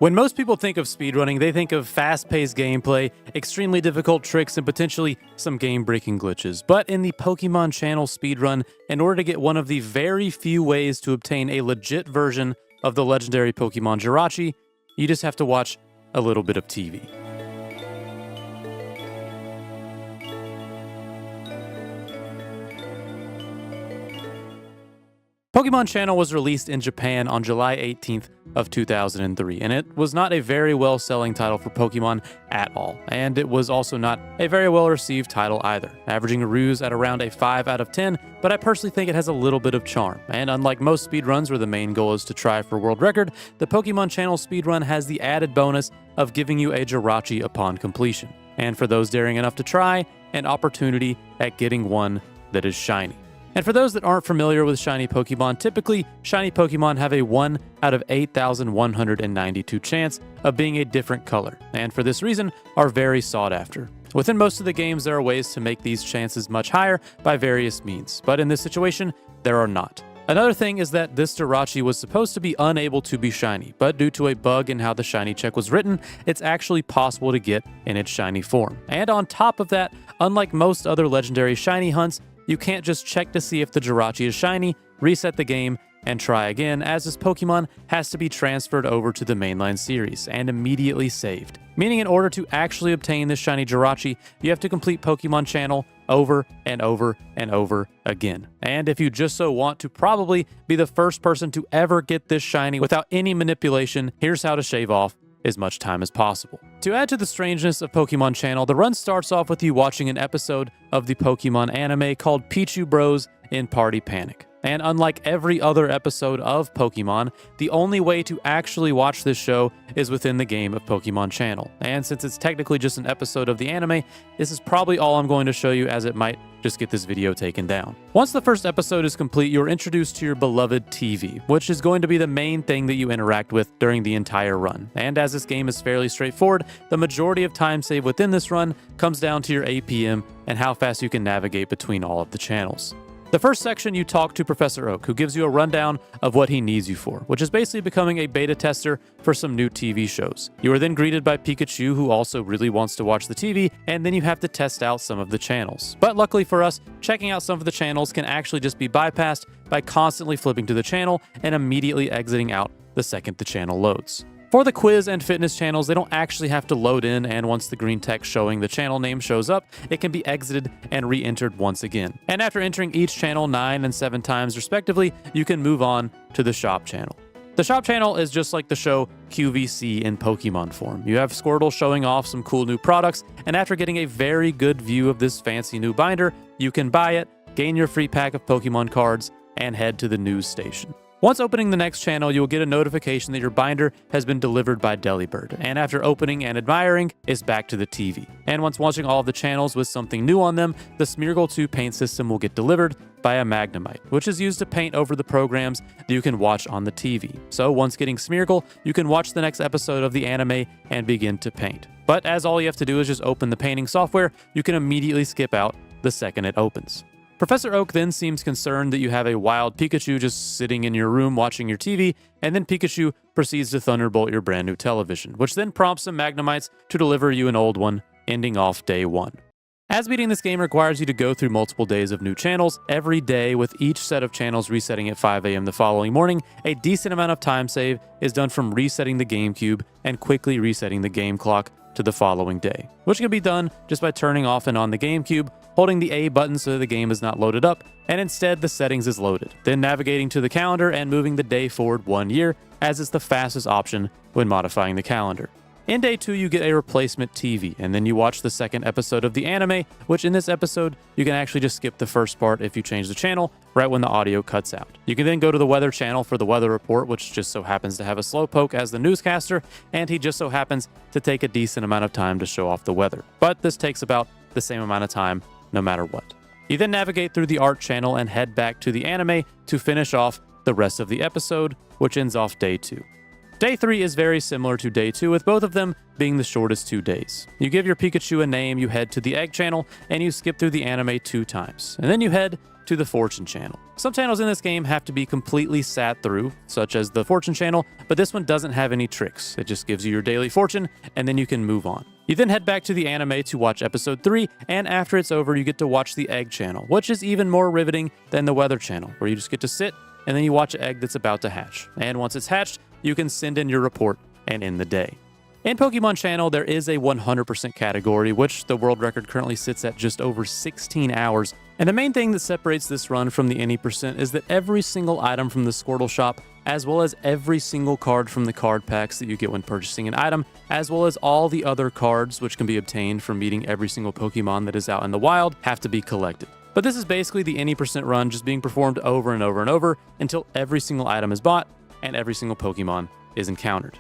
When most people think of speedrunning, they think of fast-paced gameplay, extremely difficult tricks, and potentially some game-breaking glitches. But in the Pokemon Channel speedrun, in order to get one of the very few ways to obtain a legit version of the legendary Pokemon Jirachi, you just have to watch a little bit of TV. Pokemon Channel was released in Japan on July 18th of 2003, and it was not a very well-selling title for Pokemon at all, and it was also not a very well-received title either, averaging reviews at around a 5 out of 10, but I personally think it has a little bit of charm, and unlike most speedruns where the main goal is to try for world record, the Pokemon Channel speedrun has the added bonus of giving you a Jirachi upon completion, and for those daring enough to try, an opportunity at getting one that is shiny. And for those that aren't familiar with shiny Pokemon, typically shiny Pokemon have a 1 out of 8,192 chance of being a different color, and for this reason are very sought after. Within most of the games, there are ways to make these chances much higher by various means, but in this situation, there are not. Another thing is that this Jirachi was supposed to be unable to be shiny, but due to a bug in how the shiny check was written, it's actually possible to get in its shiny form. And on top of that, unlike most other legendary shiny hunts, you can't just check to see if the Jirachi is shiny, reset the game, and try again, as this Pokemon has to be transferred over to the mainline series and immediately saved. Meaning in order to actually obtain this shiny Jirachi, you have to complete Pokemon Channel over and over and over again. And if you just so want to probably be the first person to ever get this shiny without any manipulation, here's how to shave off as much time as possible. To add to the strangeness of Pokemon Channel, the run starts off with you watching an episode of the Pokemon anime called Pichu Bros in Party Panic. And unlike every other episode of Pokemon, the only way to actually watch this show is within the game of Pokemon Channel. And since it's technically just an episode of the anime, this is probably all I'm going to show you, as it might just get this video taken down. Once the first episode is complete, you're introduced to your beloved TV, which is going to be the main thing that you interact with during the entire run. And as this game is fairly straightforward, the majority of time saved within this run comes down to your APM and how fast you can navigate between all of the channels. The first section, you talk to Professor Oak, who gives you a rundown of what he needs you for, which is basically becoming a beta tester for some new TV shows. You are then greeted by Pikachu, who also really wants to watch the TV, and then you have to test out some of the channels. But luckily for us, checking out some of the channels can actually just be bypassed by constantly flipping to the channel and immediately exiting out the second the channel loads. For the quiz and fitness channels, they don't actually have to load in, and once the green text showing the channel name shows up, it can be exited and re-entered once again. And after entering each channel 9 and 7 times respectively, you can move on to the shop channel. The shop channel is just like the show QVC in Pokemon form. You have Squirtle showing off some cool new products, and after getting a very good view of this fancy new binder, you can buy it, gain your free pack of Pokemon cards, and head to the news station. Once opening the next channel, you will get a notification that your binder has been delivered by Delibird, and after opening and admiring, it's back to the TV. And once watching all of the channels with something new on them, the Smeargle 2 paint system will get delivered by a Magnemite, which is used to paint over the programs that you can watch on the TV. So once getting Smeargle, you can watch the next episode of the anime and begin to paint. But as all you have to do is just open the painting software, you can immediately skip out the second it opens. Professor Oak then seems concerned that you have a wild Pikachu just sitting in your room watching your TV, and then Pikachu proceeds to thunderbolt your brand new television, which then prompts some Magnemites to deliver you an old one, ending off day 1. As beating this game requires you to go through multiple days of new channels every day, with each set of channels resetting at 5 a.m. the following morning, a decent amount of time save is done from resetting the GameCube and quickly resetting the game clock to the following day, which can be done just by turning off and on the GameCube, holding the A button so that the game is not loaded up, and instead the settings is loaded, then navigating to the calendar and moving the day forward 1 year, as is the fastest option when modifying the calendar. In day 2, you get a replacement TV, and then you watch the second episode of the anime, which in this episode, you can actually just skip the first part if you change the channel right when the audio cuts out. You can then go to the weather channel for the weather report, which just so happens to have a Slowpoke as the newscaster, and he just so happens to take a decent amount of time to show off the weather. But this takes about the same amount of time no matter what. You then navigate through the art channel and head back to the anime to finish off the rest of the episode, which ends off day 2. Day 3 is very similar to Day 2, with both of them being the shortest 2 days. You give your Pikachu a name, you head to the Egg Channel, and you skip through the anime 2 times. And then you head to the Fortune Channel. Some channels in this game have to be completely sat through, such as the Fortune Channel, but this one doesn't have any tricks. It just gives you your daily fortune, and then you can move on. You then head back to the anime to watch episode 3, and after it's over, you get to watch the Egg Channel, which is even more riveting than the Weather Channel, where you just get to sit, and then you watch an egg that's about to hatch. And once it's hatched, you can send in your report and end the day. In Pokemon Channel, there is a 100% category, which the world record currently sits at just over 16 hours. And the main thing that separates this run from the any percent is that every single item from the Squirtle shop, as well as every single card from the card packs that you get when purchasing an item, as well as all the other cards which can be obtained from meeting every single Pokemon that is out in the wild, have to be collected. But this is basically the any percent run just being performed over and over and over until every single item is bought and every single Pokemon is encountered.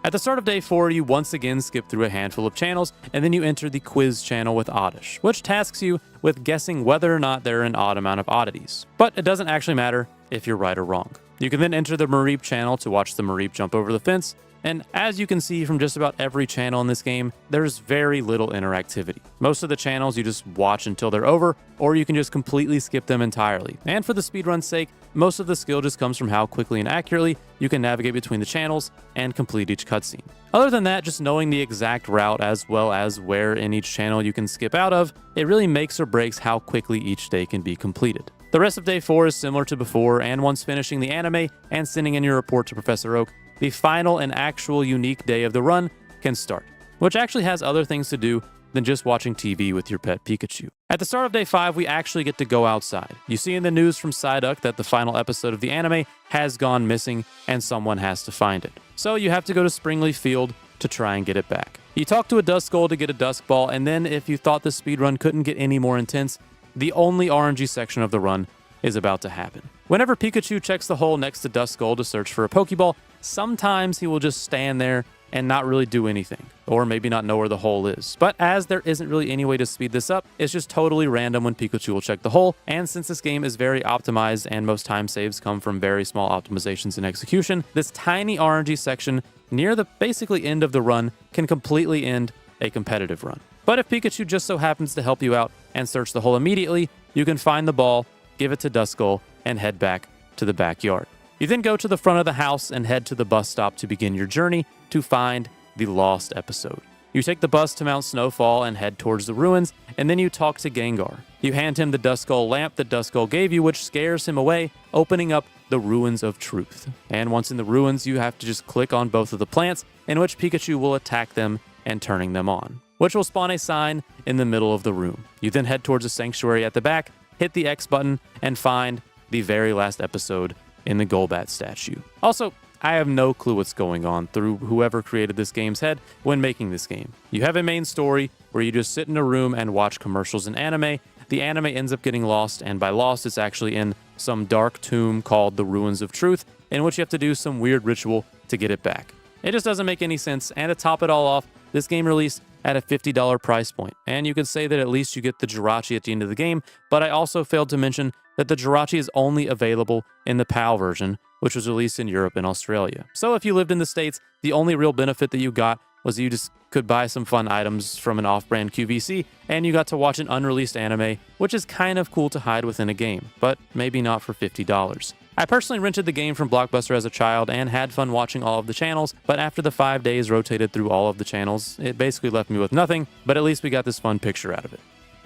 At the start of Day 4, you once again skip through a handful of channels, and then you enter the Quiz Channel with Oddish, which tasks you with guessing whether or not there are an odd amount of oddities. But it doesn't actually matter if you're right or wrong. You can then enter the Mareep Channel to watch the Mareep jump over the fence, and as you can see from just about every channel in this game, there's very little interactivity. Most of the channels you just watch until they're over, or you can just completely skip them entirely. And for the speedrun's sake, most of the skill just comes from how quickly and accurately you can navigate between the channels and complete each cutscene. Other than that, just knowing the exact route as well as where in each channel you can skip out of, it really makes or breaks how quickly each day can be completed. The rest of Day 4 is similar to before, and once finishing the anime and sending in your report to Professor Oak, the final and actual unique day of the run can start, which actually has other things to do than just watching TV with your pet Pikachu. At the start of Day 5, we actually get to go outside. You see in the news from Psyduck that the final episode of the anime has gone missing and someone has to find it. So you have to go to Springleaf Field to try and get it back. You talk to a Duskull to get a Dusk Ball, and then if you thought the speedrun couldn't get any more intense, the only RNG section of the run is about to happen. Whenever Pikachu checks the hole next to Duskull to search for a Pokeball, sometimes he will just stand there and not really do anything, or maybe not know where the hole is. But as there isn't really any way to speed this up, it's just totally random when Pikachu will check the hole, and since this game is very optimized and most time saves come from very small optimizations in execution, this tiny RNG section near the basically end of the run can completely end a competitive run. But if Pikachu just so happens to help you out and search the hole immediately, you can find the ball, give it to Duskull, and head back to the backyard. You then go to the front of the house and head to the bus stop to begin your journey to find the lost episode. You take the bus to Mount Snowfall and head towards the ruins, and then you talk to Gengar. You hand him the Duskull lamp that Duskull gave you, which scares him away, opening up the Ruins of Truth. And once in the ruins, you have to just click on both of the plants, in which Pikachu will attack them and turning them on, which will spawn a sign in the middle of the room. You then head towards a sanctuary at the back, hit the X button, and find the very last episode in the Golbat statue. Also, I have no clue what's going on through whoever created this game's head when making this game. You have a main story where you just sit in a room and watch commercials and anime. The anime ends up getting lost, and by lost, it's actually in some dark tomb called the Ruins of Truth, in which you have to do some weird ritual to get it back. It just doesn't make any sense, and to top it all off, this game released at a $50 price point, and you could say that at least you get the Jirachi at the end of the game, but I also failed to mention that the Jirachi is only available in the PAL version, which was released in Europe and Australia. So if you lived in the States, the only real benefit that you got was you just could buy some fun items from an off-brand QVC, and you got to watch an unreleased anime, which is kind of cool to hide within a game, but maybe not for $50. I personally rented the game from Blockbuster as a child and had fun watching all of the channels, but after the 5 days rotated through all of the channels, it basically left me with nothing, but at least we got this fun picture out of it.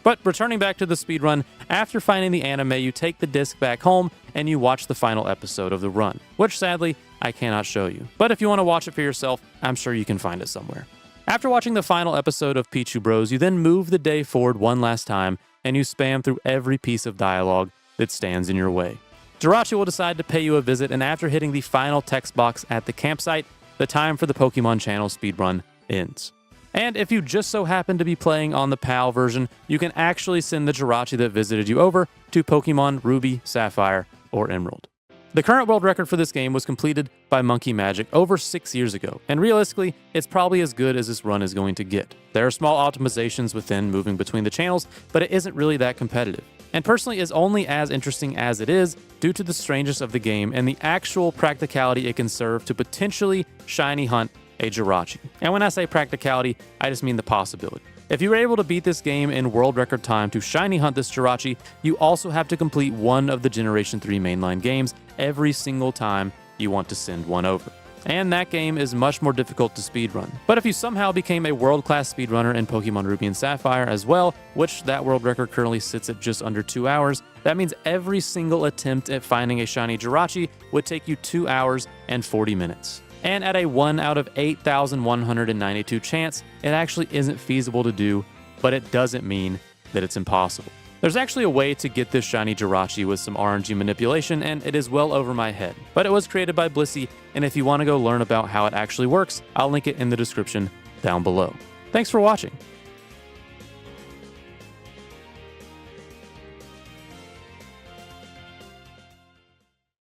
But returning back to the speedrun, after finding the anime, you take the disc back home and you watch the final episode of the run, which sadly, I cannot show you. But if you want to watch it for yourself, I'm sure you can find it somewhere. After watching the final episode of Pichu Bros, you then move the day forward one last time and you spam through every piece of dialogue that stands in your way. Jirachi will decide to pay you a visit, and after hitting the final text box at the campsite, the time for the Pokemon Channel speedrun ends. And if you just so happen to be playing on the PAL version, you can actually send the Jirachi that visited you over to Pokemon Ruby, Sapphire, or Emerald. The current world record for this game was completed by Monkey Magic over 6 years ago, and realistically, it's probably as good as this run is going to get. There are small optimizations within moving between the channels, but it isn't really that competitive. and personally is only as interesting as it is due to the strangeness of the game and the actual practicality it can serve to potentially shiny hunt a Jirachi. And when I say practicality, I just mean the possibility. If you were able to beat this game in world record time to shiny hunt this Jirachi, you also have to complete one of the Generation 3 mainline games every single time you want to send one over. And that game is much more difficult to speedrun. But if you somehow became a world-class speedrunner in Pokemon Ruby and Sapphire as well, which that world record currently sits at just under 2 hours, that means every single attempt at finding a shiny Jirachi would take you 2 hours and 40 minutes. And at a 1 out of 8,192 chance, it actually isn't feasible to do, but it doesn't mean that it's impossible. There's actually a way to get this shiny Jirachi with some RNG manipulation, and it is well over my head. But it was created by Blissey, and if you want to go learn about how it actually works, I'll link it in the description down below. Thanks for watching.